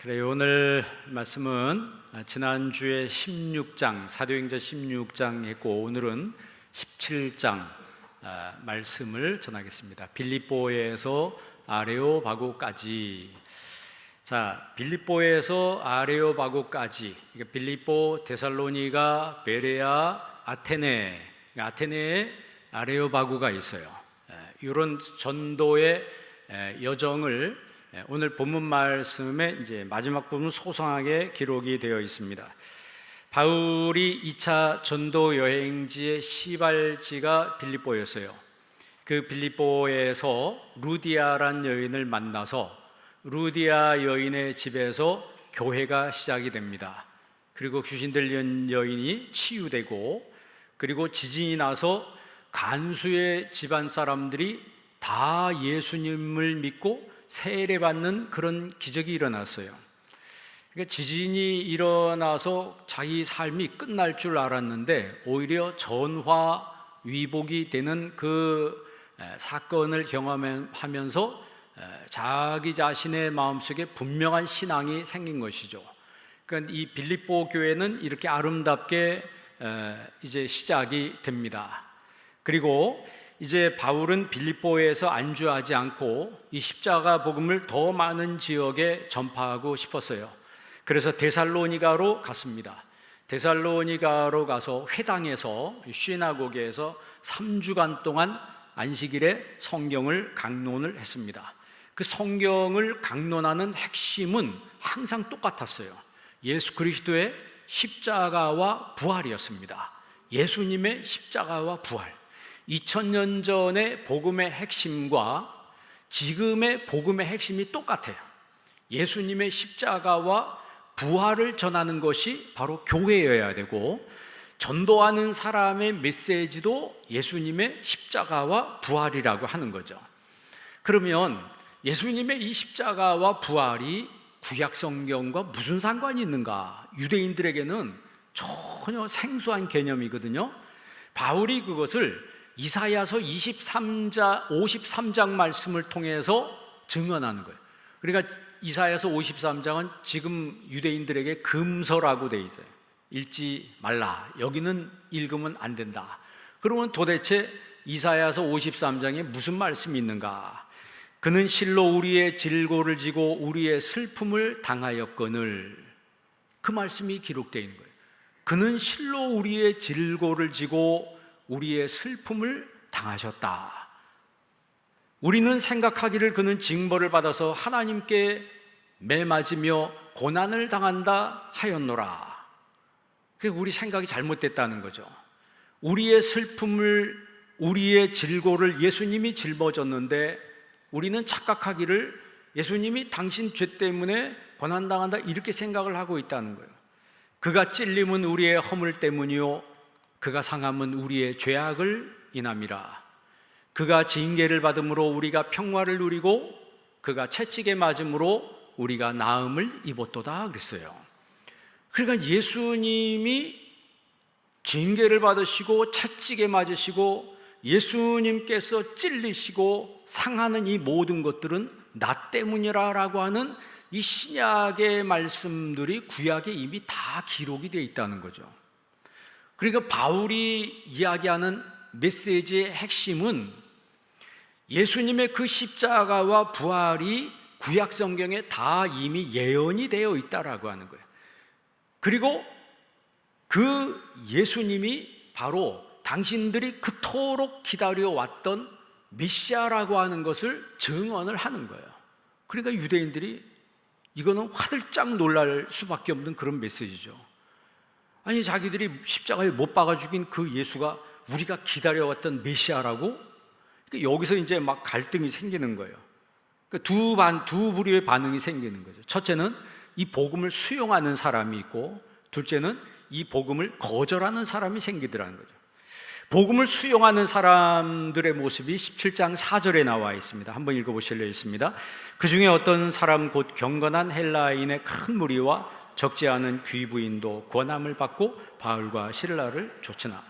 그래, 오늘 말씀은 지난주에 16장, 사도행전 16장 했고 오늘은 17장 말씀을 전하겠습니다. 빌립보에서 아레오바고까지. 자, 빌립보에서 아레오바고까지. 그러니까 빌립보, 데살로니가, 베레아, 아테네. 아테네에 아레오바고가 있어요. 이런 전도의 여정을 오늘 본문 말씀에 이제 마지막 부분 소상하게 기록이 되어 있습니다. 바울이 2차 전도 여행지의 시발지가 빌립보였어요. 그 빌립보에서 루디아란 여인을 만나서 루디아 여인의 집에서 교회가 시작이 됩니다. 그리고 귀신 들린 여인이 치유되고, 그리고 지진이 나서 간수의 집안 사람들이 다 예수님을 믿고 세례받는 그런 기적이 일어났어요. 그러니까 지진이 일어나서 자기 삶이 끝날 줄 알았는데 오히려 전화위복이 되는 그 사건을 경험하면서 자기 자신의 마음속에 분명한 신앙이 생긴 것이죠. 그러니까 이 빌립보 교회는 이렇게 아름답게 이제 시작이 됩니다. 그리고 이제 바울은 빌립보에서 안주하지 않고 이 십자가 복음을 더 많은 지역에 전파하고 싶었어요. 그래서 데살로니가로 갔습니다. 데살로니가로 가서 회당에서, 시나고게에서 3주간 동안 안식일에 성경을 강론을 했습니다. 그 성경을 강론하는 핵심은 항상 똑같았어요. 예수 그리스도의 십자가와 부활이었습니다. 예수님의 십자가와 부활. 2000년 전의 복음의 핵심과 지금의 복음의 핵심이 똑같아요. 예수님의 십자가와 부활을 전하는 것이 바로 교회여야 되고, 전도하는 사람의 메시지도 예수님의 십자가와 부활이라고 하는 거죠. 그러면 예수님의 이 십자가와 부활이 구약 성경과 무슨 상관이 있는가? 유대인들에게는 전혀 생소한 개념이거든요. 바울이 그것을 이사야서 53장 말씀을 통해서 증언하는 거예요. 그러니까 이사야서 53장은 지금 유대인들에게 금서라고 돼 있어요. 읽지 말라. 여기는 읽으면 안 된다. 그러면 도대체 이사야서 53장에 무슨 말씀이 있는가? 그는 실로 우리의 질고를 지고 우리의 슬픔을 당하였거늘. 그 말씀이 기록되어 있는 거예요. 그는 실로 우리의 질고를 지고 우리의 슬픔을 당하셨다. 우리는 생각하기를 그는 징벌을 받아서 하나님께 매맞으며 고난을 당한다 하였노라. 우리 생각이 잘못됐다는 거죠. 우리의 슬픔을, 우리의 질고를 예수님이 짊어졌는데 우리는 착각하기를 예수님이 당신 죄 때문에 고난당한다 이렇게 생각을 하고 있다는 거예요. 그가 찔림은 우리의 허물 때문이요 그가 상함은 우리의 죄악을 인함이라. 그가 징계를 받음으로 우리가 평화를 누리고 그가 채찍에 맞음으로 우리가 나음을 입었도다 그랬어요. 그러니까 예수님이 징계를 받으시고 채찍에 맞으시고 예수님께서 찔리시고 상하는 이 모든 것들은 나 때문이라고 하는 이 신약의 말씀들이 구약에 이미 다 기록이 되어 있다는 거죠. 그러니까 바울이 이야기하는 메시지의 핵심은 예수님의 그 십자가와 부활이 구약 성경에 다 이미 예언이 되어 있다라고 하는 거예요. 그리고 그 예수님이 바로 당신들이 그토록 기다려왔던 메시아라고 하는 것을 증언을 하는 거예요. 그러니까 유대인들이 이거는 화들짝 놀랄 수밖에 없는 그런 메시지죠. 아니, 자기들이 십자가에 못 박아 죽인 그 예수가 우리가 기다려왔던 메시아라고? 그러니까 여기서 이제 막 갈등이 생기는 거예요. 그러니까 두 부류의 반응이 생기는 거죠. 첫째는 이 복음을 수용하는 사람이 있고, 둘째는 이 복음을 거절하는 사람이 생기더라는 거죠. 복음을 수용하는 사람들의 모습이 17장 4절에 나와 있습니다. 한번 읽어보실래요? 있습니다. 그 중에 어떤 사람 곧 경건한 헬라인의 큰 무리와 적지 않은 귀부인도 권함을 받고 바울과 실라를 쫓으나.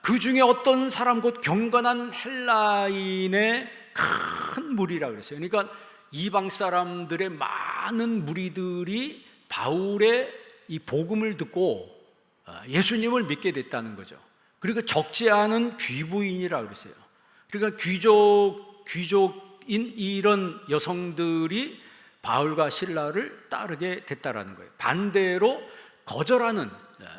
그 중에 어떤 사람 곧 경건한 헬라인의 큰 무리라 그랬어요. 그러니까 이방 사람들의 많은 무리들이 바울의 이 복음을 듣고 예수님을 믿게 됐다는 거죠. 그리고 적지 않은 귀부인이라 그랬어요. 그러니까 귀족인 이런 여성들이 바울과 실라를 따르게 됐다라는 거예요. 반대로 거절하는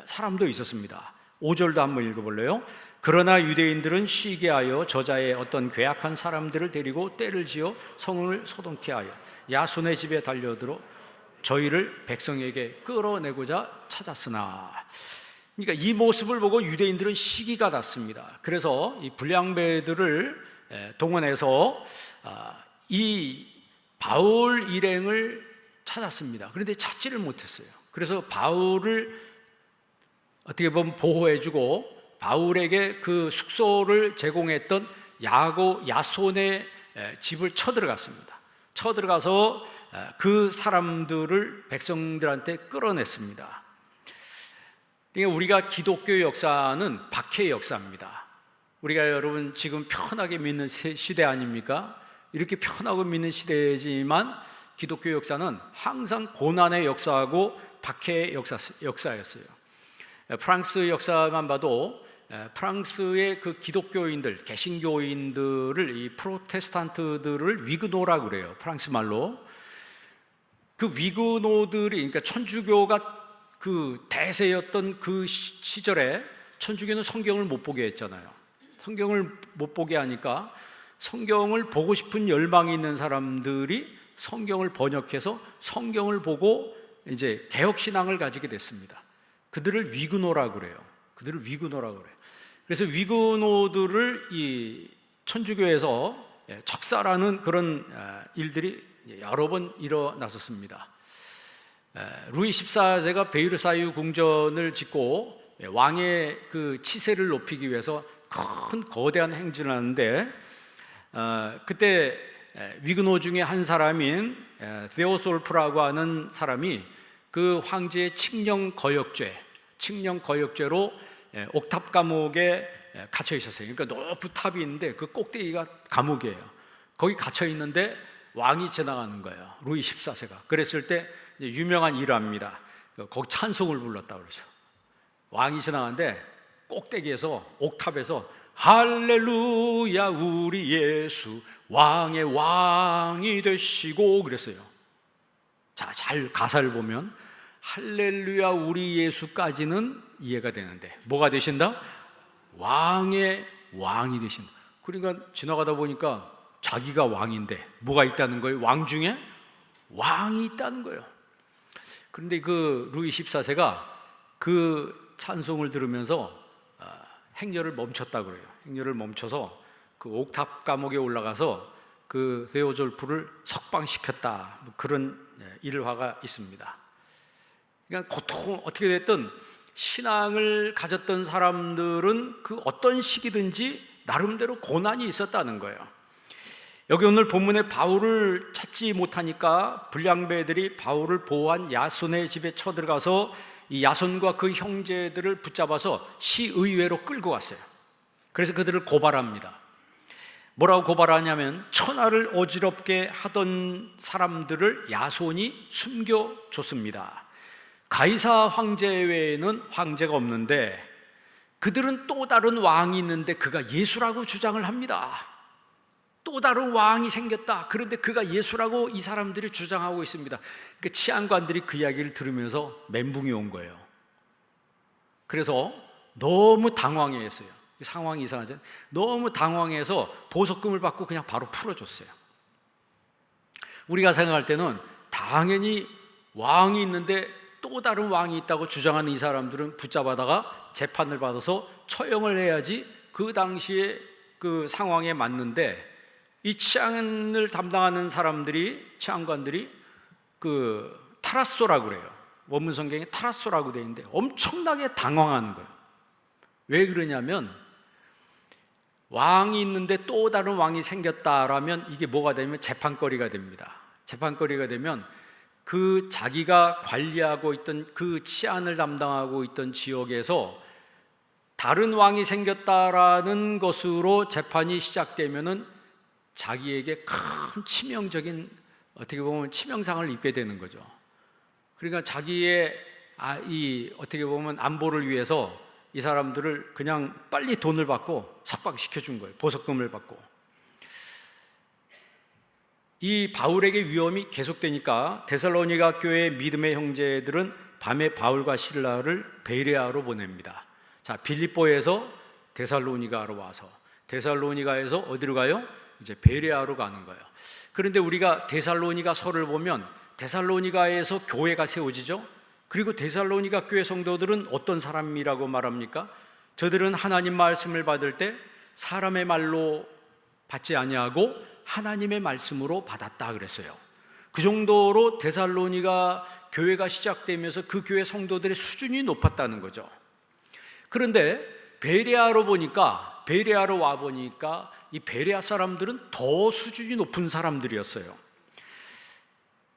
사람도 있었습니다. 5절도 한번 읽어볼래요? 그러나 유대인들은 시기에 하여 저자의 어떤 괴악한 사람들을 데리고 떼를 지어 성을 소동케 하여 야손의 집에 달려들어 저희를 백성에게 끌어내고자 찾았으나, 그러니까 이 모습을 보고 유대인들은 시기가 났습니다. 그래서 이 불량배들을 동원해서 이 바울 일행을 찾았습니다. 그런데 찾지를 못했어요. 그래서 바울을 어떻게 보면 보호해주고 바울에게 그 숙소를 제공했던 야손의 집을 쳐들어갔습니다. 쳐들어가서 그 사람들을 백성들한테 끌어냈습니다. 그러니까 우리가 기독교 역사는 박해의 역사입니다. 우리가 여러분 지금 편하게 믿는 시대 아닙니까? 이렇게 편하고 믿는 시대지만 기독교 역사는 항상 고난의 역사하고 박해의 역사였어요. 프랑스 역사만 봐도 프랑스의 그 기독교인들, 개신교인들을, 이 프로테스탄트들을 위그노라고 그래요. 프랑스 말로. 그 위그노들이, 그러니까 천주교가 그 대세였던 그 시절에 천주교는 성경을 못 보게 했잖아요. 성경을 못 보게 하니까 성경을 보고 싶은 열망이 있는 사람들이 성경을 번역해서 성경을 보고 이제 개혁신앙을 가지게 됐습니다. 그들을 위그노라고 그래요. 그들을 위그노라고 그래요. 그래서 위그노들을 이 천주교에서 적살하는 그런 일들이 여러 번 일어났었습니다. 루이 14세가 베르사유 궁전을 짓고 왕의 그 치세를 높이기 위해서 큰 거대한 행진을 하는데, 그때 위그노 중에 한 사람인 데오솔프라고 하는 사람이 그 황제의 칙령 거역죄로 옥탑 감옥에 갇혀 있었어요. 그러니까 높은 탑이 있는데 그 꼭대기가 감옥이에요. 거기 갇혀 있는데 왕이 지나가는 거예요. 루이 14세가. 그랬을 때 유명한 일화입니다. 거기 찬송을 불렀다 그러죠. 왕이 지나가는데 꼭대기에서, 옥탑에서 할렐루야 우리 예수 왕의 왕이 되시고 그랬어요. 자, 잘 가사를 보면 할렐루야 우리 예수까지는 이해가 되는데 뭐가 되신다? 왕의 왕이 되신다. 그러니까 지나가다 보니까 자기가 왕인데 뭐가 있다는 거예요? 왕 중에 왕이 있다는 거예요. 그런데 그 루이 14세가 그 찬송을 들으면서 행렬을 멈췄다 그래요. 행렬을 멈춰서 그 옥탑 감옥에 올라가서 그 데오졸프를 석방시켰다, 그런 일화가 있습니다. 그러니까 고통, 어떻게 됐든 신앙을 가졌던 사람들은 그 어떤 시기든지 나름대로 고난이 있었다는 거예요. 여기 오늘 본문에 바울을 찾지 못하니까 불량배들이 바울을 보호한 야손의 집에 쳐들어가서 이 야손과 그 형제들을 붙잡아서 시의회로 끌고 갔어요. 그래서 그들을 고발합니다. 뭐라고 고발하냐면 천하를 어지럽게 하던 사람들을 야손이 숨겨줬습니다. 가이사 황제 외에는 황제가 없는데 그들은 또 다른 왕이 있는데 그가 예수라고 주장을 합니다. 또 다른 왕이 생겼다. 그런데 그가 예수라고 이 사람들이 주장하고 있습니다. 그 치안관들이 그 이야기를 들으면서 멘붕이 온 거예요. 그래서 너무 당황했어요. 상황이 이상하죠. 너무 당황해서 보석금을 받고 그냥 바로 풀어줬어요. 우리가 생각할 때는 당연히 왕이 있는데 또 다른 왕이 있다고 주장하는 이 사람들은 붙잡아다가 재판을 받아서 처형을 해야지 그 당시에 그 상황에 맞는데, 이 치안을 담당하는 사람들이, 치안관들이 그 타라소라고 그래요. 원문 성경에 타라소라고 되어 있는데 엄청나게 당황하는 거예요. 왜 그러냐면 왕이 있는데 또 다른 왕이 생겼다라면 이게 뭐가 되면 재판거리가 됩니다. 재판거리가 되면 그 자기가 관리하고 있던 그 치안을 담당하고 있던 지역에서 다른 왕이 생겼다라는 것으로 재판이 시작되면은 자기에게 큰 치명적인 어떻게 보면 치명상을 입게 되는 거죠. 그러니까 자기의 이 어떻게 보면 안보를 위해서 이 사람들을 그냥 빨리 돈을 받고 석방시켜준 거예요. 보석금을 받고. 이 바울에게 위험이 계속되니까 데살로니가 교회 믿음의 형제들은 밤에 바울과 실라를 베레아로 보냅니다. 자, 빌립보에서 데살로니가로 와서 데살로니가에서 어디로 가요? 이제 베레아로 가는 거예요. 그런데 우리가 데살로니가서를 보면 데살로니가에서 교회가 세워지죠. 그리고 데살로니가 교회 성도들은 어떤 사람이라고 말합니까? 저들은 하나님 말씀을 받을 때 사람의 말로 받지 아니하고 하나님의 말씀으로 받았다 그랬어요. 그 정도로 데살로니가 교회가 시작되면서 그 교회 성도들의 수준이 높았다는 거죠. 그런데 베레아로 와 보니까 이 베레아 사람들은 더 수준이 높은 사람들이었어요.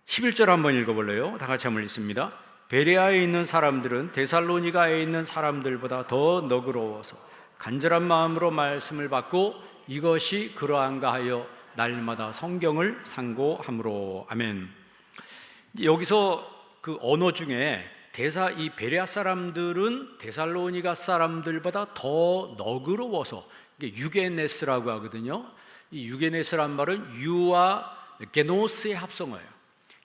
11절 한번 읽어볼래요? 다 같이 한번 읽습니다. 베레아에 있는 사람들은 데살로니가에 있는 사람들보다 더 너그러워서 간절한 마음으로 말씀을 받고 이것이 그러한가 하여 날마다 성경을 상고함으로. 아멘. 여기서 그 언어 중에 이 베레아 사람들은 데살로니가 사람들보다 더 너그러워서, 이게 유게네스라고 하거든요. 이 유게네스란 말은 유와 게노스의 합성어예요.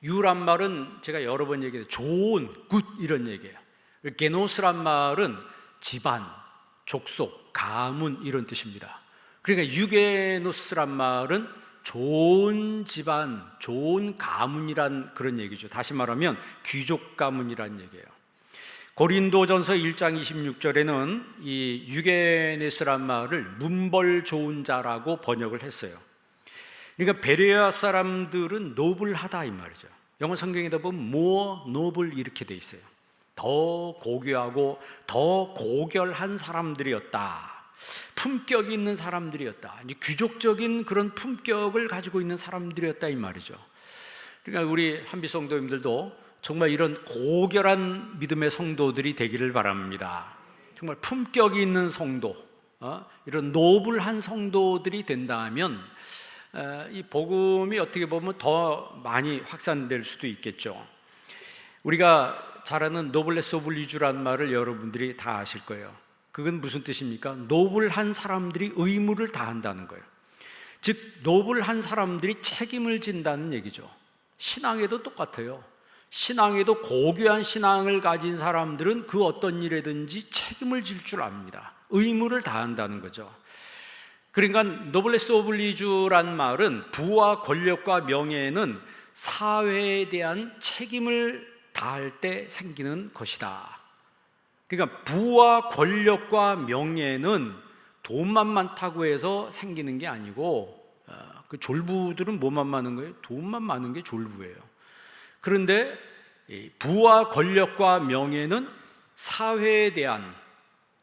유란 말은 제가 여러 번 얘기해요. 좋은, 굿 이런 얘기예요. 게노스란 말은 집안, 족속, 가문 이런 뜻입니다. 그러니까 유게노스란 말은 좋은 집안, 좋은 가문이란 그런 얘기죠. 다시 말하면 귀족 가문이란 얘기예요. 고린도전서 1장 26절에는 이 유게네스란 말을 문벌 좋은 자라고 번역을 했어요. 그러니까 베레아 사람들은 노블하다 이 말이죠. 영어 성경에다 보면 more noble 이렇게 돼 있어요. 더 고귀하고 더 고결한 사람들이었다. 품격이 있는 사람들이었다. 귀족적인 그런 품격을 가지고 있는 사람들이었다 이 말이죠. 그러니까 우리 한비 성도님들도 정말 이런 고결한 믿음의 성도들이 되기를 바랍니다. 정말 품격이 있는 성도, 이런 노블한 성도들이 된다면 이 복음이 어떻게 보면 더 많이 확산될 수도 있겠죠. 우리가 잘 아는 노블레스 오브 리주라는 말을 여러분들이 다 아실 거예요. 그건 무슨 뜻입니까? 노블한 사람들이 의무를 다한다는 거예요. 즉 노블한 사람들이 책임을 진다는 얘기죠. 신앙에도 똑같아요. 신앙에도 고귀한 신앙을 가진 사람들은 그 어떤 일에든지 책임을 질 줄 압니다. 의무를 다한다는 거죠. 그러니까 노블레스 오브 리주란 말은 부와 권력과 명예는 사회에 대한 책임을 다할 때 생기는 것이다. 그러니까 부와 권력과 명예는 돈만 많다고 해서 생기는 게 아니고, 그 졸부들은 뭐만 많은 거예요? 돈만 많은 게 졸부예요. 그런데 부와 권력과 명예는 사회에 대한,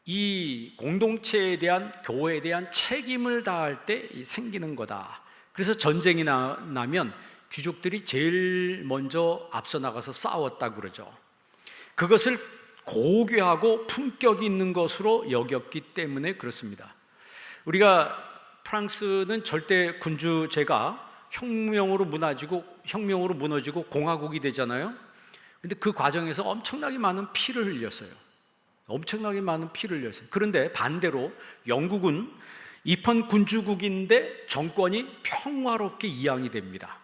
이 공동체에 대한, 교회에 대한 책임을 다할 때 생기는 거다. 그래서 전쟁이 나면 귀족들이 제일 먼저 앞서 나가서 싸웠다고 그러죠. 그것을 고귀하고 품격이 있는 것으로 여겼기 때문에 그렇습니다. 우리가 프랑스는 절대 군주제가 혁명으로 무너지고 공화국이 되잖아요. 근데 그 과정에서 엄청나게 많은 피를 흘렸어요. 그런데 반대로 영국은 입헌 군주국인데 정권이 평화롭게 이양이 됩니다.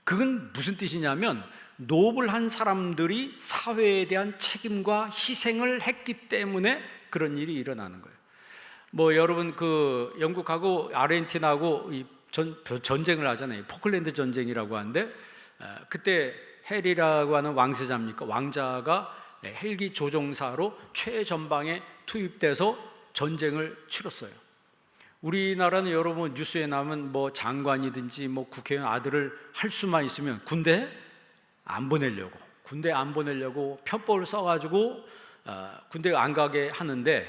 그건 무슨 뜻이냐면 노블한 사람들이 사회에 대한 책임과 희생을 했기 때문에 그런 일이 일어나는 거예요. 뭐 여러분 그 영국하고 아르헨티나하고 전쟁을 하잖아요. 포클랜드 전쟁이라고 하는데, 그때 해리라고 하는 왕세자입니까? 왕자가 헬기 조종사로 최전방에 투입돼서 전쟁을 치렀어요. 우리나라는 여러분 뉴스에 나오면 뭐 장관이든지 뭐 국회의원 아들을 할 수만 있으면 군대 안 보내려고 편법을 써가지고 군대 안 가게 하는데,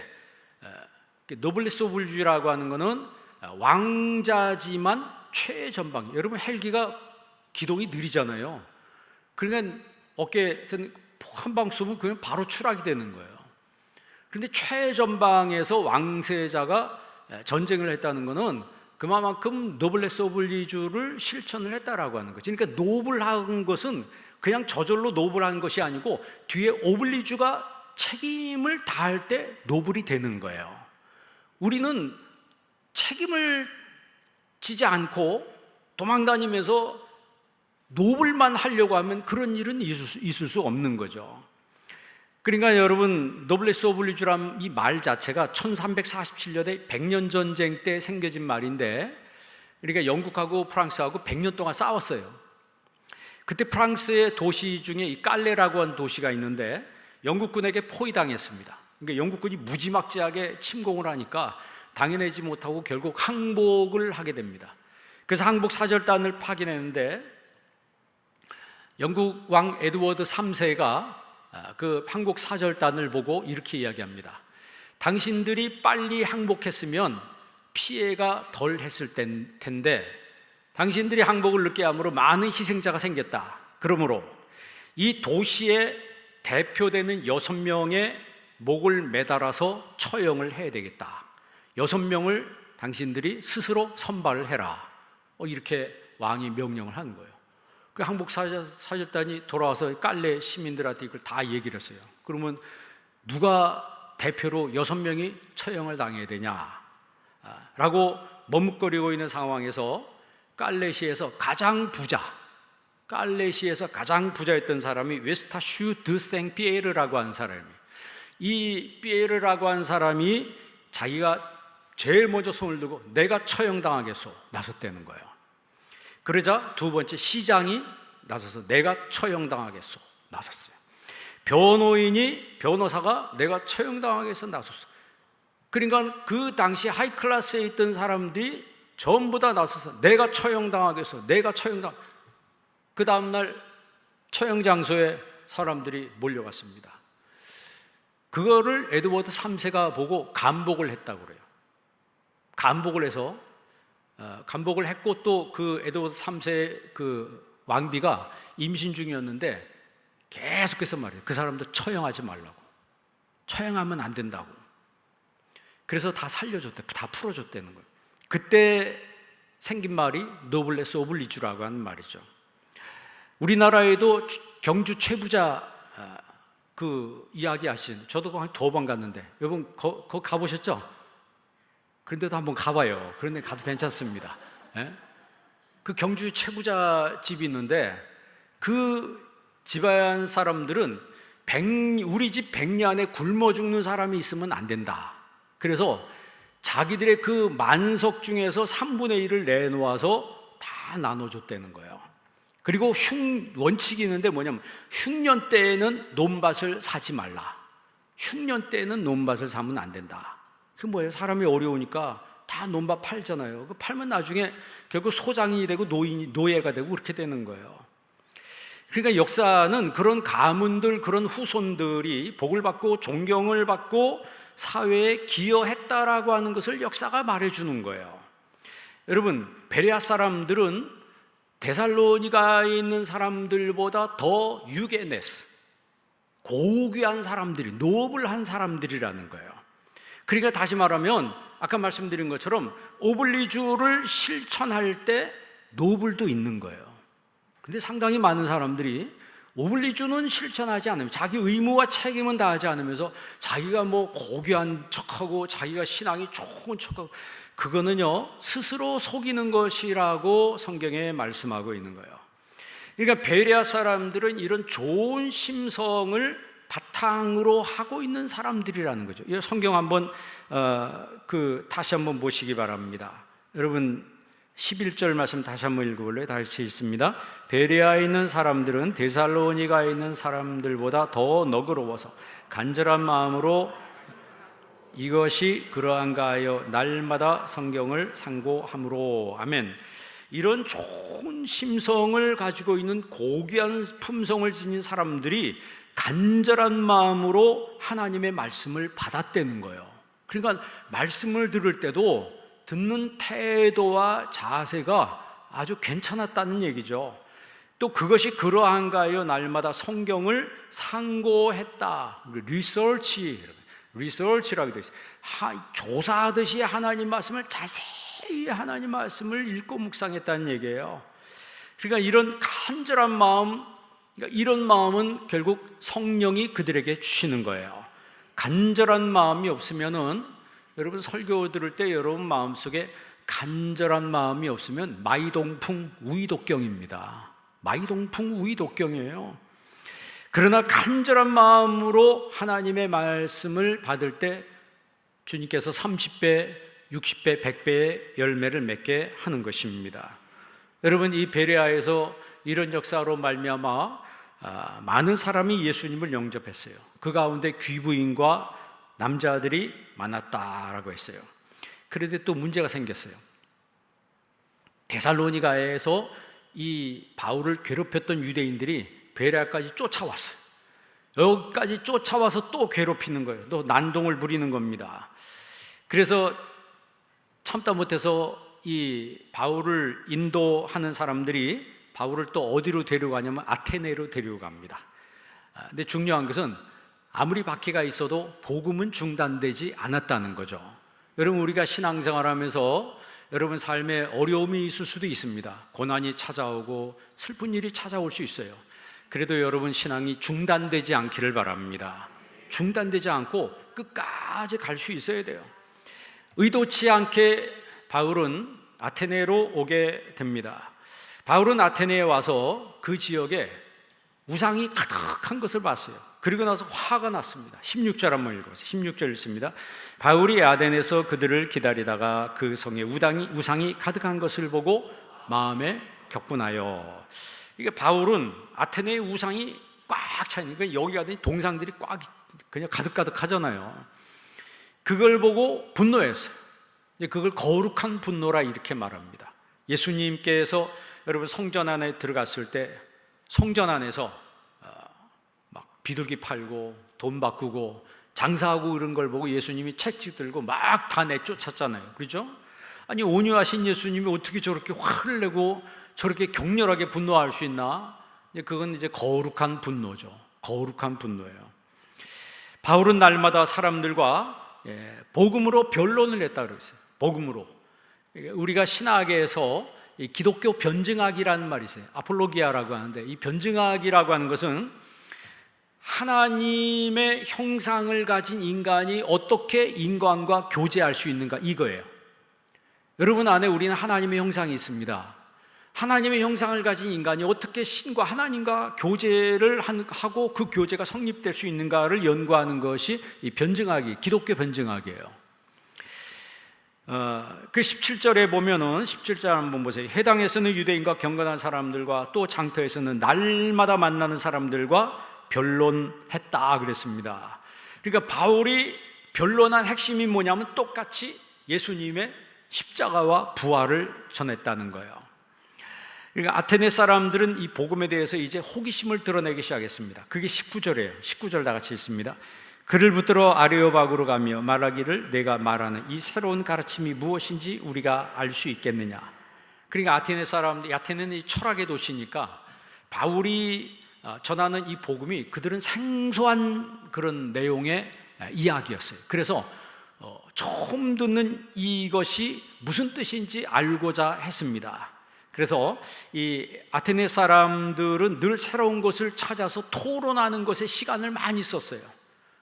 노블레스 오브 리주라고 하는 거는 왕자지만 최전방, 여러분 헬기가 기동이 느리잖아요. 그러니까 어깨에서 한 방 쏘면 그냥 바로 추락이 되는 거예요. 그런데 최전방에서 왕세자가 전쟁을 했다는 것은 그만큼 노블레스 오블리주를 실천을 했다라고 하는 거죠. 그러니까 노블한 것은 그냥 저절로 노블한 것이 아니고 뒤에 오블리주가 책임을 다할 때 노블이 되는 거예요. 우리는 책임을 지지 않고 도망다니면서 노블만 하려고 하면 그런 일은 있을 수 없는 거죠. 그러니까 여러분, 노블레스 오블리주란 이 말 자체가 1347년에 100년 전쟁 때 생겨진 말인데, 그러니까 영국하고 프랑스하고 100년 동안 싸웠어요. 그때 프랑스의 도시 중에 이 깔레라고 하는 도시가 있는데 영국군에게 포위당했습니다. 그러니까 영국군이 무지막지하게 침공을 하니까 당해내지 못하고 결국 항복을 하게 됩니다. 그래서 항복 사절단을 파견했는데 영국 왕 에드워드 3세가 그 항복 사절단을 보고 이렇게 이야기합니다. 당신들이 빨리 항복했으면 피해가 덜 했을 텐데 당신들이 항복을 늦게 함으로 많은 희생자가 생겼다. 그러므로 이 도시의 대표되는 6명의 목을 매달아서 처형을 해야 되겠다. 6명을 당신들이 스스로 선발을 해라. 이렇게 왕이 명령을 하는 거예요. 그 항복 사절단이 돌아와서 깔레 시민들한테 이걸 다 얘기를 했어요. 그러면 누가 대표로 6명이 처형을 당해야 되냐 라고 머뭇거리고 있는 상황에서 깔레시에서 가장 부자였던 사람이 웨스타슈 드 생피에르라고 하는 사람이, 이 피에르라고 하는 사람이 자기가 제일 먼저 손을 들고 내가 처형당하겠소 나섰다는 거예요. 그러자 두 번째 시장이 나서서 내가 처형당하겠소 나섰어요. 변호사가 내가 처형당하겠소 나섰어. 그러니까 그 당시 하이클래스에 있던 사람들이 전부 다 나서서 내가 처형당하겠소, 내가 처형당. 그 다음날 처형 장소에 사람들이 몰려갔습니다. 그거를 에드워드 3세가 보고 감복을 했다고 그래요. 감복을 했고 또 그 에드워드 3세 그 왕비가 임신 중이었는데 계속해서 말해요. 그 사람들 처형하지 말라고. 처형하면 안 된다고. 그래서 다 살려줬대, 다 풀어줬다는 거예요. 그때 생긴 말이 노블레스 오블리주라고 하는 말이죠. 우리나라에도 경주 최부자 그 이야기 하신, 저도 한 2번 갔는데 여러분 거기 가보셨죠? 그런데도 한번 가봐요. 그런데 가도 괜찮습니다. 예? 그 경주 최부자 집이 있는데 그 집안 사람들은 우리 집 백리 안에 굶어 죽는 사람이 있으면 안 된다. 그래서 자기들의 그 만석 중에서 3분의 1을 내놓아서 다 나눠줬다는 거예요. 그리고 원칙이 있는데 뭐냐면 흉년 때에는 논밭을 사지 말라. 흉년 때에는 논밭을 사면 안 된다. 그 뭐예요? 사람이 어려우니까 다 논밭 팔잖아요. 그 팔면 나중에 결국 소장이 되고 노예가 되고 그렇게 되는 거예요. 그러니까 역사는 그런 가문들, 그런 후손들이 복을 받고 존경을 받고 사회에 기여했다라고 하는 것을 역사가 말해주는 거예요. 여러분, 베레아 사람들은 데살로니가에 있는 사람들보다 더 유게네스, 고귀한 사람들이, 노블한 사람들이라는 거예요. 그러니까 다시 말하면 아까 말씀드린 것처럼 오블리주를 실천할 때 노블도 있는 거예요. 근데 상당히 많은 사람들이 오블리주는 실천하지 않으면, 자기 의무와 책임은 다하지 않으면서 자기가 뭐 고귀한 척하고 자기가 신앙이 좋은 척하고, 그거는요 스스로 속이는 것이라고 성경에 말씀하고 있는 거예요. 그러니까 베레아 사람들은 이런 좋은 심성을 바탕으로 하고 있는 사람들이라는 거죠. 이 성경 한번 다시 한번 보시기 바랍니다. 여러분 11절 말씀 다시 한번 읽어볼래요? 다시 읽습니다. 베레아에 있는 사람들은 데살로니가에 있는 사람들보다 더 너그러워서 간절한 마음으로 이것이 그러한가 하여 날마다 성경을 상고함으로. 아멘. 이런 좋은 심성을 가지고 있는 고귀한 품성을 지닌 사람들이 간절한 마음으로 하나님의 말씀을 받았다는 거예요. 그러니까 말씀을 들을 때도 듣는 태도와 자세가 아주 괜찮았다는 얘기죠. 또 그것이 그러한가 하여 날마다 성경을 상고했다. 리서치, 리서치라고 되어 있어요. 조사하듯이 하나님 말씀을 자세히 하나님 말씀을 읽고 묵상했다는 얘기예요. 그러니까 이런 간절한 마음, 이런 마음은 결국 성령이 그들에게 주시는 거예요. 간절한 마음이 없으면은, 여러분 설교 들을 때 여러분 마음속에 간절한 마음이 없으면 마이동풍 우이독경입니다. 마이동풍 우이독경이에요. 그러나 간절한 마음으로 하나님의 말씀을 받을 때 주님께서 30배, 60배, 100배의 열매를 맺게 하는 것입니다. 여러분, 이 베레아에서 이런 역사로 말미암아 많은 사람이 예수님을 영접했어요. 그 가운데 귀부인과 남자들이 많았다라고 했어요. 그런데 또 문제가 생겼어요. 데살로니가에서 이 바울을 괴롭혔던 유대인들이 베레아까지 쫓아왔어요. 여기까지 쫓아와서 또 괴롭히는 거예요. 또 난동을 부리는 겁니다. 그래서 참다 못해서 이 바울을 인도하는 사람들이 바울을 또 어디로 데려가냐면 아테네로 데려갑니다. 근데 중요한 것은 아무리 박해가 있어도 복음은 중단되지 않았다는 거죠. 여러분, 우리가 신앙생활하면서 여러분 삶에 어려움이 있을 수도 있습니다. 고난이 찾아오고 슬픈 일이 찾아올 수 있어요. 그래도 여러분 신앙이 중단되지 않기를 바랍니다. 중단되지 않고 끝까지 갈 수 있어야 돼요. 의도치 않게 바울은 아테네로 오게 됩니다. 바울은 아테네에 와서 그 지역에 우상이 가득한 것을 봤어요. 그리고 나서 화가 났습니다. 16절 한번 읽어보세요. 16절 읽습니다. 바울이 아덴에서 그들을 기다리다가 그 성에 우상이 가득한 것을 보고 마음에 격분하여. 이게 바울은 아테네의 우상이 꽉 차니까 여기 가더니 동상들이 꽉 그냥 가득가득 하잖아요. 그걸 보고 분노했어요. 그걸 거룩한 분노라 이렇게 말합니다. 예수님께서 여러분 성전 안에 들어갔을 때 성전 안에서 막 비둘기 팔고 돈 바꾸고 장사하고 이런 걸 보고 예수님이 책찍 들고 막 다 내쫓았잖아요. 그렇죠? 아니, 온유하신 예수님이 어떻게 저렇게 화를 내고 저렇게 격렬하게 분노할 수 있나? 그건 이제 거룩한 분노죠. 거룩한 분노예요. 바울은 날마다 사람들과 복음으로 변론을 했다 그랬어요. 복음으로. 우리가 신학에서 기독교 변증학이라는 말이 있어요. 아폴로기아라고 하는데, 이 변증학이라고 하는 것은 하나님의 형상을 가진 인간이 어떻게 인간과 교제할 수 있는가, 이거예요. 여러분 안에 우리는 하나님의 형상이 있습니다. 하나님의 형상을 가진 인간이 어떻게 신과 하나님과 교제를 하고 그 교제가 성립될 수 있는가를 연구하는 것이 이 변증학이, 기독교 변증학이에요. 그 17절에 보면은 17절 한번 보세요. 해당에서는 유대인과 경건한 사람들과 또 장터에서는 날마다 만나는 사람들과 변론했다 그랬습니다. 그러니까 바울이 변론한 핵심이 뭐냐면 똑같이 예수님의 십자가와 부활을 전했다는 거예요. 그러니까 아테네 사람들은 이 복음에 대해서 이제 호기심을 드러내기 시작했습니다. 그게 19절이에요. 19절 다 같이 읽습니다. 그를 붙들어 아레오박으로 가며 말하기를 내가 말하는 이 새로운 가르침이 무엇인지 우리가 알 수 있겠느냐. 그러니까 아테네 사람들, 아테네는 이 철학의 도시니까 바울이 전하는 이 복음이 그들은 생소한 그런 내용의 이야기였어요. 그래서 처음 듣는 이것이 무슨 뜻인지 알고자 했습니다. 그래서 이 아테네 사람들은 늘 새로운 것을 찾아서 토론하는 것에 시간을 많이 썼어요.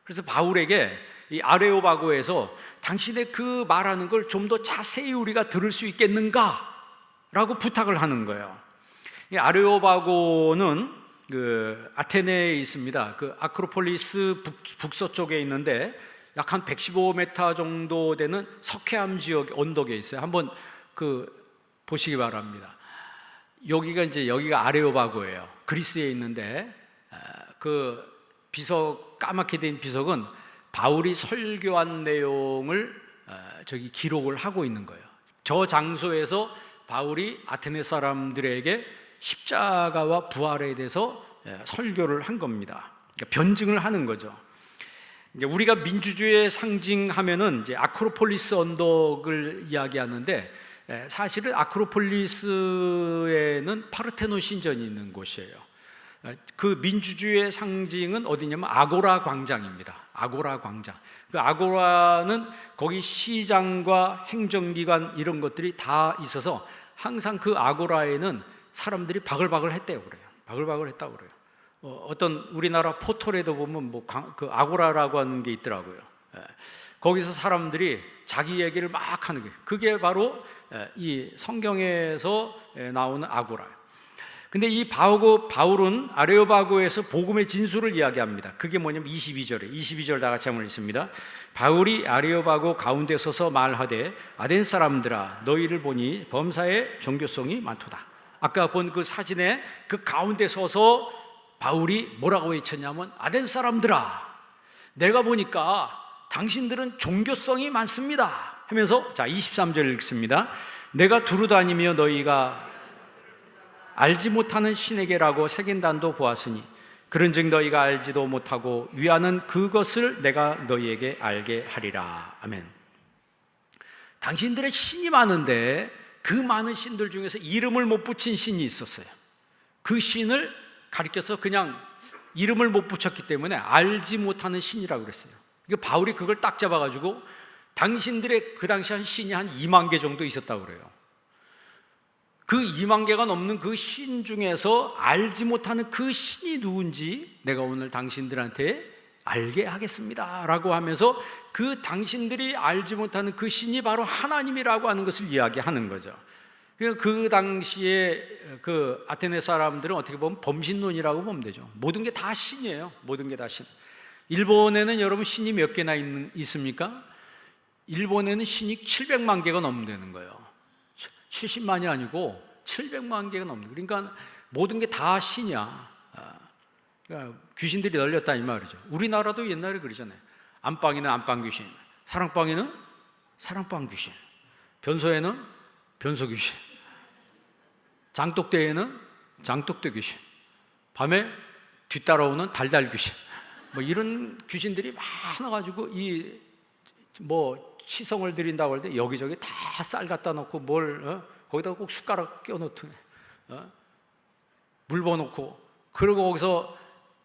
그래서 바울에게 이 아레오바고에서 당신의 그 말하는 걸 좀 더 자세히 우리가 들을 수 있겠는가? 라고 부탁을 하는 거예요. 이 아레오바고는 그 아테네에 있습니다. 그 아크로폴리스 북서쪽에 있는데 약 한 115m 정도 되는 석회암 지역 언덕에 있어요. 한번 그 보시기 바랍니다. 여기가 아레오바고예요. 그리스에 있는데 그 비석, 까맣게 된 비석은 바울이 설교한 내용을 저기 기록을 하고 있는 거예요. 저 장소에서 바울이 아테네 사람들에게 십자가와 부활에 대해서 설교를 한 겁니다. 그러니까 변증을 하는 거죠. 이제 우리가 민주주의의 상징하면은 이제 아크로폴리스 언덕을 이야기하는데, 사실은 아크로폴리스에는 파르테논 신전이 있는 곳이에요. 그 민주주의의 상징은 어디냐면 아고라 광장입니다. 아고라 광장. 그 아고라는 거기 시장과 행정기관 이런 것들이 다 있어서 항상 그 아고라에는 사람들이 바글바글 했대요. 그래요. 바글바글 했다고 그래요. 어떤 우리나라 포털에도 보면 그 아고라라고 하는 게 있더라고요. 거기서 사람들이 자기 얘기를 막 하는 게, 그게 바로 이 성경에서 나오는 아고라예요. 근데 이 바울은 아레오바고에서 복음의 진수를 이야기합니다. 그게 뭐냐면 22절 다 같이 한번 읽습니다. 바울이 아레오바고 가운데 서서 말하되 아덴 사람들아 너희를 보니 범사에 종교성이 많도다. 아까 본 그 사진에 그 가운데 서서 바울이 뭐라고 외쳤냐면 아덴 사람들아 내가 보니까 당신들은 종교성이 많습니다 하면서, 자 23절 읽습니다. 내가 두루다니며 너희가 알지 못하는 신에게라고 새긴단도 보았으니 그런즉 너희가 알지도 못하고 위하는 그것을 내가 너희에게 알게 하리라. 아멘. 당신들의 신이 많은데 그 많은 신들 중에서 이름을 못 붙인 신이 있었어요. 그 신을 가리켜서 그냥 이름을 못 붙였기 때문에 알지 못하는 신이라고 그랬어요. 그러니까 바울이 그걸 딱 잡아가지고 당신들의 그 당시 한 신이 한 2만 개 정도 있었다고 그래요. 그 2만 개가 넘는 그 신 중에서 알지 못하는 그 신이 누군지 내가 오늘 당신들한테 알게 하겠습니다 라고 하면서 그 당신들이 알지 못하는 그 신이 바로 하나님이라고 하는 것을 이야기하는 거죠. 그 당시에 그 아테네 사람들은 어떻게 보면 범신론이라고 보면 되죠. 모든 게 다 신이에요. 모든 게 다 신. 일본에는 여러분 신이 몇 개나 있습니까? 일본에는 신이 700만 개가 넘는 거예요. 70만이 아니고 700만 개가 넘는 거예요. 그러니까 모든 게 다 신이야. 그러니까 귀신들이 널렸다 이 말이죠. 우리나라도 옛날에 그러잖아요. 안방에는 안방 귀신, 사랑방에는 사랑방 귀신, 변소에는 변소 귀신, 장독대에는 장독대 귀신, 밤에 뒤따라오는 달달 귀신, 뭐 이런 귀신들이 많아가지고 이 뭐 시성을 드린다고 할 때 여기저기 다 쌀 갖다 놓고 거기다가 꼭 숟가락 껴놓고 물 부어놓고, 그러고 거기서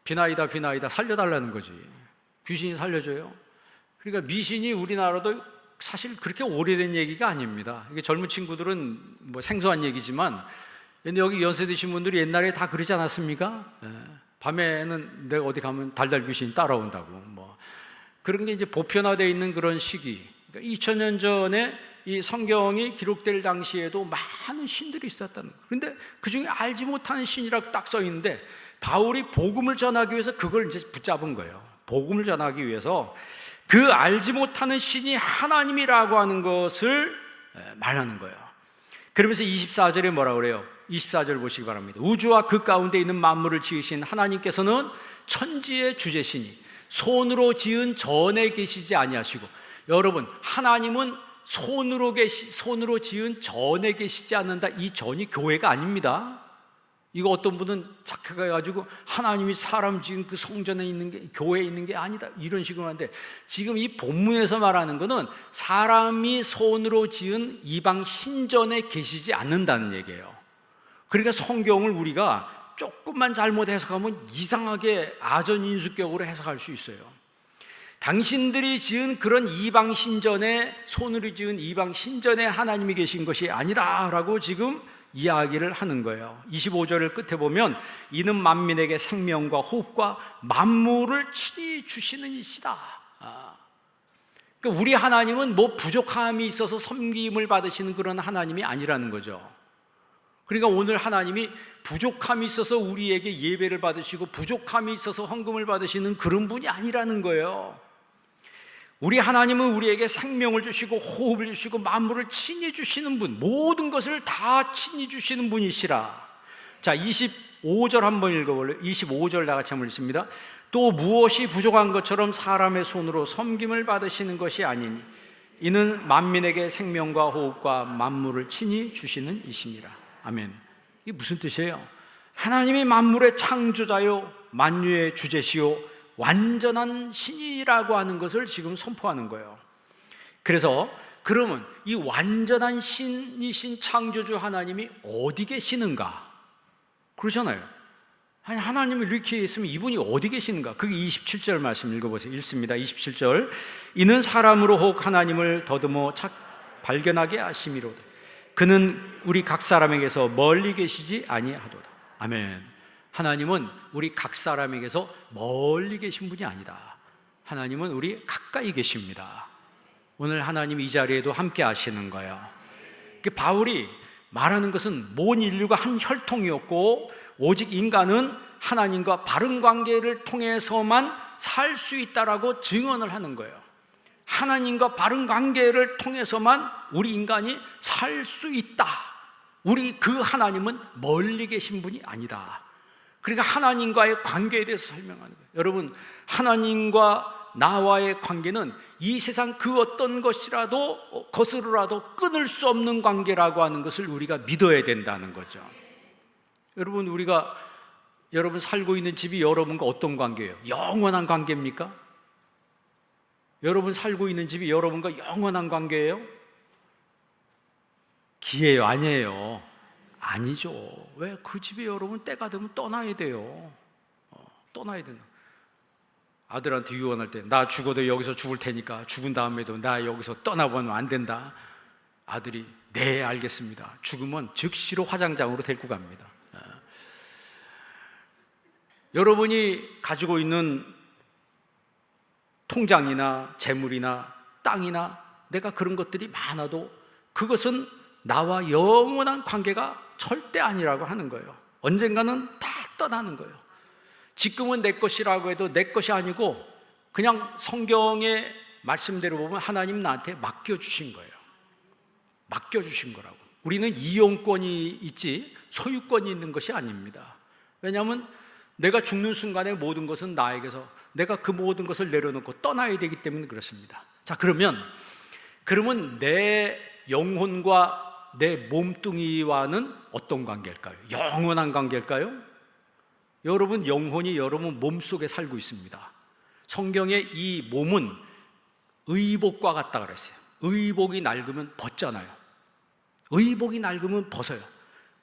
비나이다 살려달라는 거지. 귀신이 살려줘요. 그러니까 미신이 우리나라도 사실 그렇게 오래된 얘기가 아닙니다. 이게 젊은 친구들은 뭐 생소한 얘기지만, 근데 여기 연세 드신 분들이 옛날에 다 그러지 않았습니까? 밤에는 내가 어디 가면 달달 귀신이 따라온다고, 뭐 그런 게 이제 보편화되어 있는 그런 시기. 그러니까 2000년 전에 이 성경이 기록될 당시에도 많은 신들이 있었다는 거예요. 그런데 그 중에 알지 못하는 신이라고 딱 써 있는데 바울이 복음을 전하기 위해서 그걸 이제 붙잡은 거예요. 복음을 전하기 위해서 그 알지 못하는 신이 하나님이라고 하는 것을 말하는 거예요. 그러면서 24절에 뭐라고 그래요? 24절 보시기 바랍니다. 우주와 그 가운데 있는 만물을 지으신 하나님께서는 천지의 주제시니 손으로 지은 전에 계시지 아니하시고, 여러분 하나님은 손으로 지은 전에 계시지 않는다. 이 전이 교회가 아닙니다. 이거 어떤 분은 착각해가지고 하나님이 사람 지은 그 성전에 있는 게 교회에 있는 게 아니다 이런 식으로 하는데, 지금 이 본문에서 말하는 것은 사람이 손으로 지은 이방 신전에 계시지 않는다는 얘기예요. 그러니까 성경을 우리가 조금만 잘못 해석하면 이상하게 아전인수격으로 해석할 수 있어요. 당신들이 지은 그런 이방 신전에, 손으로 지은 이방 신전에 하나님이 계신 것이 아니다라고 지금 이야기를 하는 거예요. 25절을 끝에 보면 이는 만민에게 생명과 호흡과 만물을 친히 주시는 이시다. 그러니까 우리 하나님은 뭐 부족함이 있어서 섬김을 받으시는 그런 하나님이 아니라는 거죠. 그러니까 오늘 하나님이 부족함이 있어서 우리에게 예배를 받으시고 부족함이 있어서 헌금을 받으시는 그런 분이 아니라는 거예요. 우리 하나님은 우리에게 생명을 주시고 호흡을 주시고 만물을 친히 주시는 분, 모든 것을 다 친히 주시는 분이시라. 자, 25절 한번 읽어볼래요? 25절 다 같이 한번 읽습니다. 또 무엇이 부족한 것처럼 사람의 손으로 섬김을 받으시는 것이 아니니 이는 만민에게 생명과 호흡과 만물을 친히 주시는 이십니다. 아멘. 이게 무슨 뜻이에요? 하나님이 만물의 창조자요 만유의 주제시요 완전한 신이라고 하는 것을 지금 선포하는 거예요. 그래서 그러면 이 완전한 신이신 창조주 하나님이 어디 계시는가? 그러잖아요. 아니, 하나님을 이렇게 했으면 이분이 어디 계시는가? 그게 27절 말씀 읽어보세요. 읽습니다. 27절. 이는 사람으로 혹 하나님을 더듬어 발견하게 하심이로다. 그는 우리 각 사람에게서 멀리 계시지 아니하도다. 아멘. 하나님은 우리 각 사람에게서 멀리 계신 분이 아니다. 하나님은 우리 가까이 계십니다. 오늘 하나님 이 자리에도 함께 하시는 거예요. 바울이 말하는 것은 모든 인류가 한 혈통이었고 오직 인간은 하나님과 바른 관계를 통해서만 살 수 있다라고 증언을 하는 거예요. 하나님과 바른 관계를 통해서만 우리 인간이 살 수 있다. 우리 그 하나님은 멀리 계신 분이 아니다. 그러니까 하나님과의 관계에 대해서 설명하는 거예요. 여러분, 하나님과 나와의 관계는 이 세상 그 어떤 것이라도 거스르라도 끊을 수 없는 관계라고 하는 것을 우리가 믿어야 된다는 거죠. 여러분 살고 있는 집이 여러분과 어떤 관계예요? 영원한 관계입니까? 여러분 살고 있는 집이 여러분과 영원한 관계예요? 기예요? 아니에요? 아니죠. 왜? 그 집에 여러분 때가 되면 떠나야 돼요. 떠나야 된다. 아들한테 유언할 때 나 죽어도 여기서 죽을 테니까 죽은 다음에도 나 여기서 떠나보면 안 된다. 아들이 네 알겠습니다. 죽으면 즉시로 화장장으로 데리고 갑니다. 여러분이 가지고 있는 통장이나 재물이나 땅이나 내가 그런 것들이 많아도 그것은 나와 영원한 관계가 절대 아니라고 하는 거예요. 언젠가는 다 떠나는 거예요. 지금은 내 것이라고 해도 내 것이 아니고 그냥 성경의 말씀대로 보면 하나님 나한테 맡겨주신 거예요. 맡겨주신 거라고. 우리는 이용권이 있지 소유권이 있는 것이 아닙니다. 왜냐하면 내가 죽는 순간에 모든 것은 나에게서 내가 그 모든 것을 내려놓고 떠나야 되기 때문에 그렇습니다. 자, 그러면 내 영혼과 내 몸뚱이와는 어떤 관계일까요? 영원한 관계일까요? 여러분 영혼이 여러분 몸속에 살고 있습니다. 성경에 이 몸은 의복과 같다 그랬어요. 의복이 낡으면 벗잖아요. 의복이 낡으면 벗어요.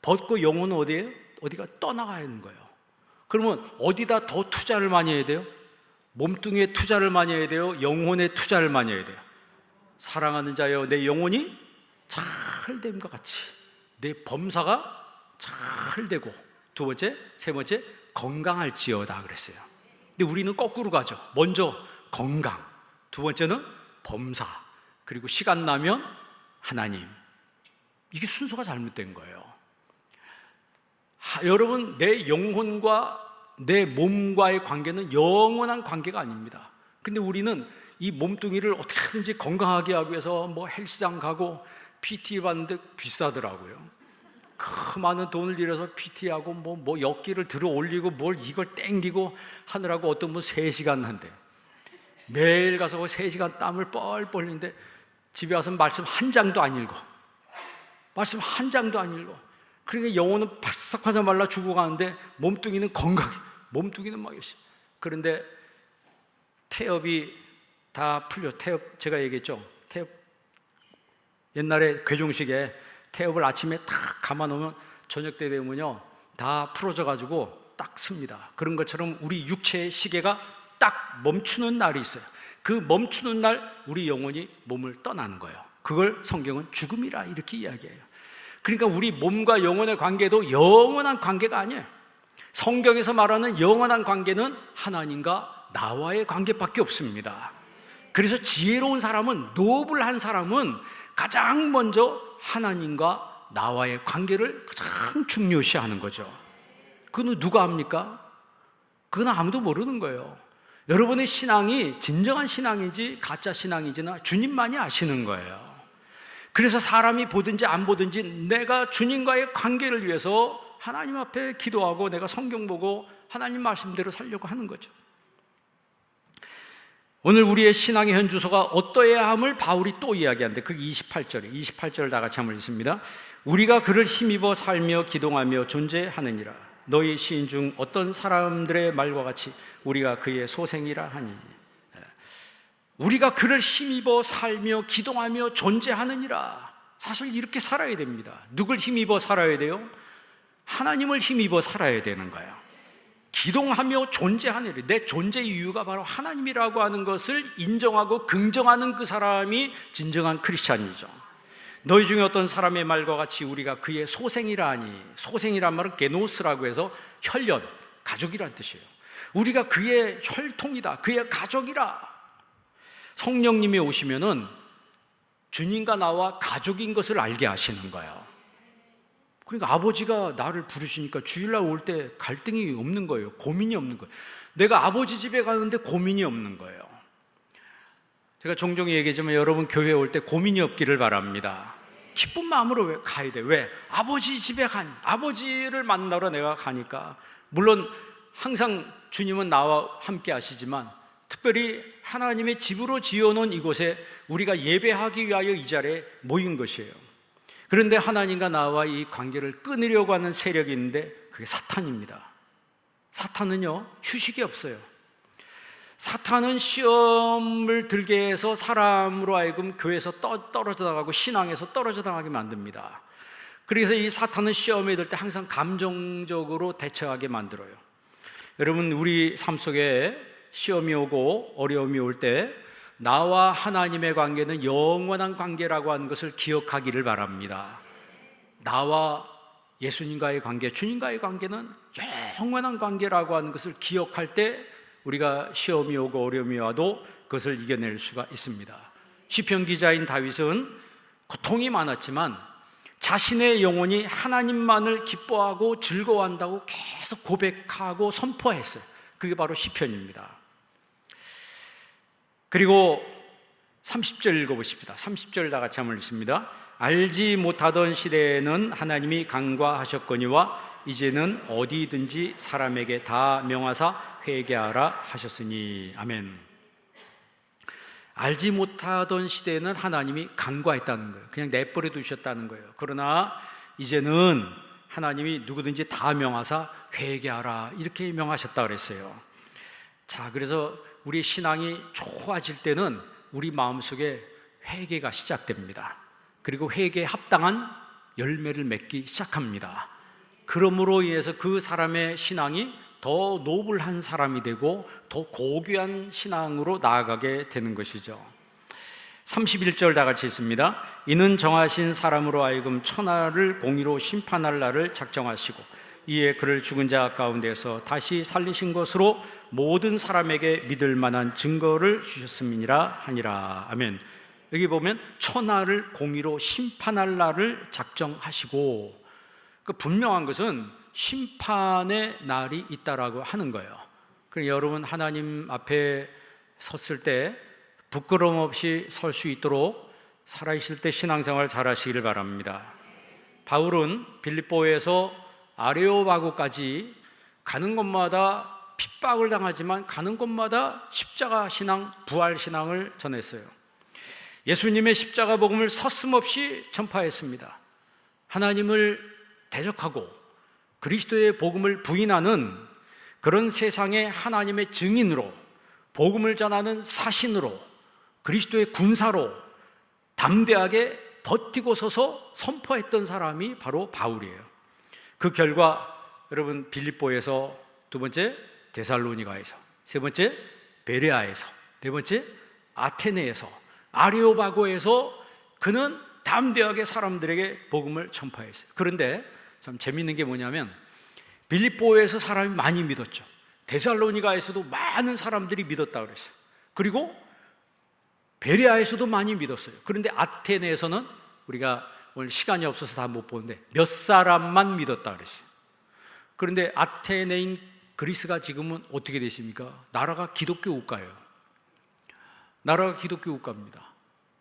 벗고 영혼은 어디에요? 어디가 떠나가야 하는 거예요. 그러면 어디다 더 투자를 많이 해야 돼요? 몸뚱이에 투자를 많이 해야 돼요? 영혼에 투자를 많이 해야 돼요? 사랑하는 자여 내 영혼이 잘 됨과 같이 내 범사가 잘 되고 두 번째, 세 번째 건강할지어다 그랬어요. 근데 우리는 거꾸로 가죠. 먼저 건강, 두 번째는 범사, 그리고 시간 나면 하나님. 이게 순서가 잘못된 거예요. 여러분 내 영혼과 내 몸과의 관계는 영원한 관계가 아닙니다. 근데 우리는 이 몸뚱이를 어떻게든지 건강하게 하기 위해서 뭐 헬스장 가고 PT 받는데 비싸더라고요. 그 많은 돈을 들여서 PT하고 뭐 역기를 들어 올리고 뭘 이걸 땡기고 하느라고 어떤 분 3시간 한대. 매일 가서 3시간 땀을 뻘뻘 흘리는데 집에 와서 말씀 한 장도 안 읽어. 말씀 한 장도 안 읽어. 그러니까 영혼은 바싹바싹 말라 죽어가는데 몸뚱이는 건강해. 몸뚱이는 막 열심히. 그런데 태엽이 다 풀려. 태엽 제가 얘기했죠. 태엽 옛날에 괴종식에 태엽을 아침에 탁 감아놓으면 저녁 때 되면요 다 풀어져 가지고 딱 씁니다. 그런 것처럼 우리 육체의 시계가 딱 멈추는 날이 있어요. 그 멈추는 날 우리 영혼이 몸을 떠나는 거예요. 그걸 성경은 죽음이라 이렇게 이야기해요. 그러니까 우리 몸과 영혼의 관계도 영원한 관계가 아니에요. 성경에서 말하는 영원한 관계는 하나님과 나와의 관계밖에 없습니다. 그래서 지혜로운 사람은, 노블한 사람은 가장 먼저 하나님과 나와의 관계를 가장 중요시하는 거죠. 그건 누가 합니까? 그건 아무도 모르는 거예요. 여러분의 신앙이 진정한 신앙인지 가짜 신앙인지나 주님만이 아시는 거예요. 그래서 사람이 보든지 안 보든지 내가 주님과의 관계를 위해서 하나님 앞에 기도하고 내가 성경 보고 하나님 말씀대로 살려고 하는 거죠. 오늘 우리의 신앙의 현주소가 어떠해야 함을 바울이 또 이야기하는데 그게 28절 다 같이 한번 읽습니다. 우리가 그를 힘입어 살며 기동하며 존재하느니라. 너희 시인 중 어떤 사람들의 말과 같이 우리가 그의 소생이라 하니. 우리가 그를 힘입어 살며 기동하며 존재하느니라. 사실 이렇게 살아야 됩니다. 누굴 힘입어 살아야 돼요? 하나님을 힘입어 살아야 되는 거예요. 기동하며 존재하는 일, 내 존재 이유가 바로 하나님이라고 하는 것을 인정하고 긍정하는 그 사람이 진정한 크리스찬이죠. 너희 중에 어떤 사람의 말과 같이 우리가 그의 소생이라 하니, 소생이란 말은 게노스라고 해서 혈연, 가족이란 뜻이에요. 우리가 그의 혈통이다, 그의 가족이라. 성령님이 오시면은 주님과 나와 가족인 것을 알게 하시는 거예요. 그러니까 아버지가 나를 부르시니까 주일날 올 때 갈등이 없는 거예요. 고민이 없는 거예요. 내가 아버지 집에 가는데 고민이 없는 거예요. 제가 종종 얘기하지만 여러분 교회에 올 때 고민이 없기를 바랍니다. 기쁜 마음으로 가야 돼. 왜? 아버지 집에 아버지를 만나러 내가 가니까. 물론 항상 주님은 나와 함께 하시지만 특별히 하나님의 집으로 지어놓은 이곳에 우리가 예배하기 위하여 이 자리에 모인 것이에요. 그런데 하나님과 나와 이 관계를 끊으려고 하는 세력이 있는데 그게 사탄입니다. 사탄은요, 휴식이 없어요. 사탄은 시험을 들게 해서 사람으로 하여금 교회에서 떨어져 나가고 신앙에서 떨어져 나가게 만듭니다. 그래서 이 사탄은 시험에 들 때 항상 감정적으로 대처하게 만들어요. 여러분, 우리 삶 속에 시험이 오고 어려움이 올 때 나와 하나님의 관계는 영원한 관계라고 하는 것을 기억하기를 바랍니다. 나와 예수님과의 관계, 주님과의 관계는 영원한 관계라고 하는 것을 기억할 때 우리가 시험이 오고 어려움이 와도 그것을 이겨낼 수가 있습니다. 시편 기자인 다윗은 고통이 많았지만 자신의 영혼이 하나님만을 기뻐하고 즐거워한다고 계속 고백하고 선포했어요. 그게 바로 시편입니다. 그리고 30절 읽어보십시다. 30절 다 같이 한번 읽습니다. 알지 못하던 시대에는 하나님이 간과하셨거니와 이제는 어디든지 사람에게 다 명하사 회개하라 하셨으니. 아멘. 알지 못하던 시대에는 하나님이 간과했다는 거예요. 그냥 내버려 두셨다는 거예요. 그러나 이제는 하나님이 누구든지 다 명하사 회개하라 이렇게 명하셨다 그랬어요. 자, 그래서 우리 신앙이 좋아질 때는 우리 마음속에 회개가 시작됩니다. 그리고 회개에 합당한 열매를 맺기 시작합니다. 그러므로 인해서 그 사람의 신앙이 더 노블한 사람이 되고 더 고귀한 신앙으로 나아가게 되는 것이죠. 31절 다 같이 읽습니다. 이는 정하신 사람으로 하여금 천하를 공의로 심판할 날을 작정하시고 이에 그를 죽은 자 가운데서 다시 살리신 것으로 모든 사람에게 믿을 만한 증거를 주셨음이니라 하니라. 아멘. 여기 보면 천하를 공의로 심판할 날을 작정하시고, 그 분명한 것은 심판의 날이 있다라고 하는 거예요. 그러니까 여러분 하나님 앞에 섰을 때 부끄러움 없이 설 수 있도록 살아있을 때 신앙생활 잘 하시기를 바랍니다. 바울은 빌립보에서 아레오바고까지 가는 곳마다 핍박을 당하지만 가는 곳마다 십자가 신앙, 부활 신앙을 전했어요. 예수님의 십자가 복음을 서슴없이 전파했습니다. 하나님을 대적하고 그리스도의 복음을 부인하는 그런 세상의 하나님의 증인으로, 복음을 전하는 사신으로, 그리스도의 군사로 담대하게 버티고 서서 선포했던 사람이 바로 바울이에요. 그 결과 여러분 빌립보에서, 두 번째 데살로니가에서, 세 번째 베레아에서, 네 번째 아테네에서, 아레오바고에서 그는 담대하게 사람들에게 복음을 전파했어요. 그런데 참 재밌는 게 뭐냐면 빌립보에서 사람이 많이 믿었죠. 데살로니가에서도 많은 사람들이 믿었다고 그랬어요. 그리고 베레아에서도 많이 믿었어요. 그런데 아테네에서는 우리가 오늘 시간이 없어서 다 못 보는데 몇 사람만 믿었다고 그랬어요. 그런데 아테네인 그리스가 지금은 어떻게 됐습니까? 나라가 기독교 국가예요. 나라가 기독교 국가입니다.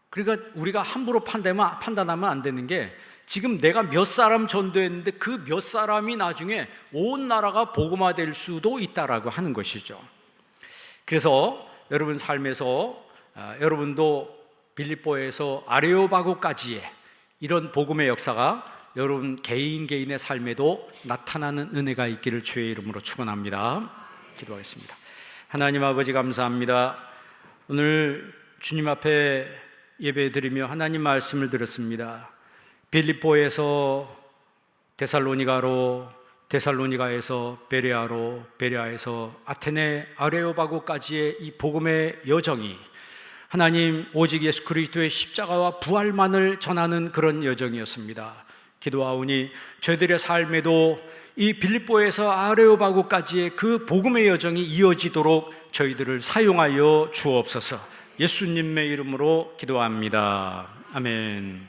그러니까 우리가 함부로 판단하면 안 되는 게, 지금 내가 몇 사람 전도했는데 그 몇 사람이 나중에 온 나라가 복음화될 수도 있다라고 하는 것이죠. 그래서 여러분 삶에서 여러분도 빌립보에서 아레오바고까지의 이런 복음의 역사가 여러분 개인의 삶에도 나타나는 은혜가 있기를 주의 이름으로 축원합니다. 기도하겠습니다. 하나님 아버지 감사합니다. 오늘 주님 앞에 예배드리며 하나님 말씀을 들었습니다. 빌립보에서 데살로니가로, 데살로니가에서 베레아로, 베레아에서 아테네 아레오바고까지의 이 복음의 여정이 하나님 오직 예수 그리스도의 십자가와 부활만을 전하는 그런 여정이었습니다. 기도하오니 저희들의 삶에도 이 빌립보에서 아레오바고까지의 그 복음의 여정이 이어지도록 저희들을 사용하여 주옵소서. 예수님의 이름으로 기도합니다. 아멘.